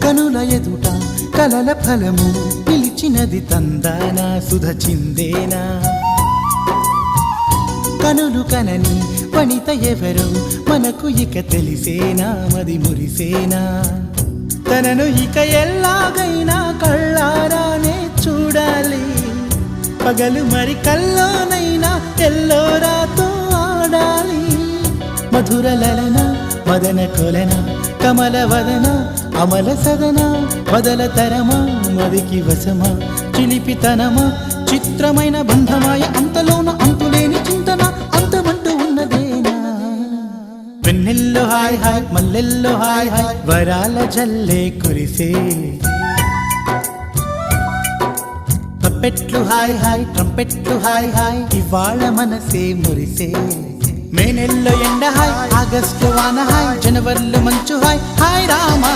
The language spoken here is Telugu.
కనుల ఎదుట కలల ఫలము పిలిచినది తందానా సుధ చిందేనా కనులు కనని వనిత ఎవరు మనకు ఇక తెలిసేనా మది మురిసేనా తనను ఇక ఎల్లాగైనా కళ్ళారానే చూడాలి పగలు మరి కల్లోనైనా ఎల్లోరాతో ఆడాలి మధుర లలన మదన కొలన కమల వదన అమల సదన వదల తరమా మదికి వశమా చిలిపితనమా చిత్రమైన బంధమాయ అంతలోన అంతులేని చింతన అంతమంటూ ఉన్నదేనా వెన్నెల్లో హాయ్ హాయ్ మల్లెల్లో హాయ్ హాయ్ వరాల జల్లే కురిసే తప్పెట్లు హాయ్ హాయ్ ట్రంపెట్లు హాయ్ హాయ్ ఇవాళ మనసే మురిసే మే నెల్లో ఎండ హాయ్ ఆగస్టు వాన హాయ్ జనవరిలో మంచు హాయ్ హాయ్ రామా